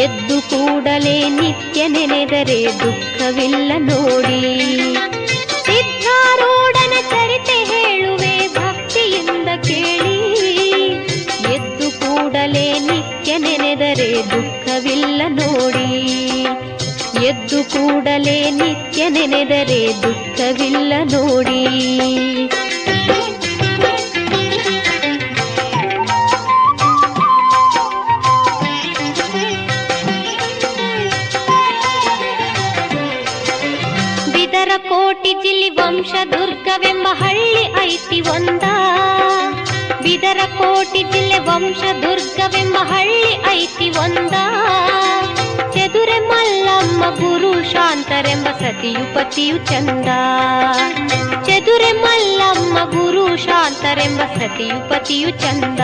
ಎದ್ದು ಕೂಡಲೇ ನಿತ್ಯ ನೆನೆದರೆ ದುಃಖವಿಲ್ಲ ನೋಡಿ. ಸಿದ್ಧಾರೂಢನ ಚರಿತೆ ಹೇಳುವೆ ಭಕ್ತಿಯಿಂದ ಕೇಳಿ. ಎದ್ದು ಕೂಡಲೇ ನಿತ್ಯ ನೆನೆದರೆ ದುಃಖವಿಲ್ಲ ನೋಡಿ. ಎದ್ದು ಕೂಡಲೇ ನಿತ್ಯ ನೆನೆದರೆ ದುಃಖವಿಲ್ಲ ನೋಡಿ. ಬಿದರಕೋಟಿ ಜಿಲ್ಲೆ ವಂಶ ದುರ್ಗವೆಂಬ ಹಳ್ಳಿ ಐತಿ ಒಂದ. ಬಿದರಕೋಟಿ ಜಿಲ್ಲೆ ವಂಶ ದುರ್ಗವೆಂಬ ಹಳ್ಳಿ ಐತಿ ಒಂದ. ಚದುರೆ ಮಲ್ಲಮ್ಮ ಗುರು ಶಾಂತರೆಂಬ ಸತಿಯು ಪತಿಯು ಚಂದ. ಚದುರೆ ಮಲ್ಲಮ್ಮ ಗುರು ಶಾಂತರೆಂಬ ಸತಿಯು ಪತಿಯು ಚಂದ.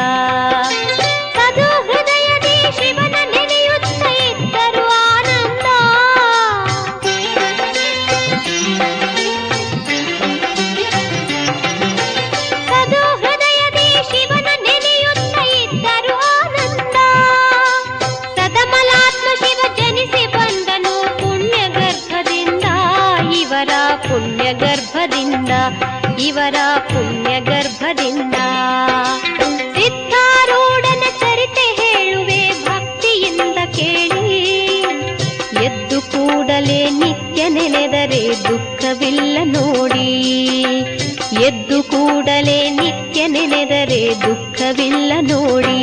ಸದು ಹೃದಯದಿ ಶಿವನ ನೆನೆಯುತ್ತ ಇದ್ದರು ಆನಂದ. ಸದು ಹೃದಯದಿ ಶಿವನ ನೆನೆಯುತ್ತ ಇದ್ದರು ಆನಂದ. ಸದಮಲಾತ್ಮ ಶಿವ ಜನಿಸಿ ಬಂದನು ಪುಣ್ಯ ಗರ್ಭದಿಂದ. ಇವರ ಪುಣ್ಯ ಗರ್ಭದಿಂದ, ಇವರ ಪುಣ್ಯ ಗರ್ಭದಿಂದ. ಸಿದ್ಧಾರೂಢನ ಚರಿತೆ ಹೇಳುವೆ ಭಕ್ತಿಯಿಂದ ಕೇಳಿ. ಎದ್ದು ಕೂಡಲೇ ನಿತ್ಯ ನೆನೆದರೆ ದುಃಖವಿಲ್ಲ ನೋಡಿ. ಎದ್ದು ಕೂಡಲೇ ನಿತ್ಯ ನೆನೆದರೆ ದುಃಖವಿಲ್ಲ ನೋಡಿ.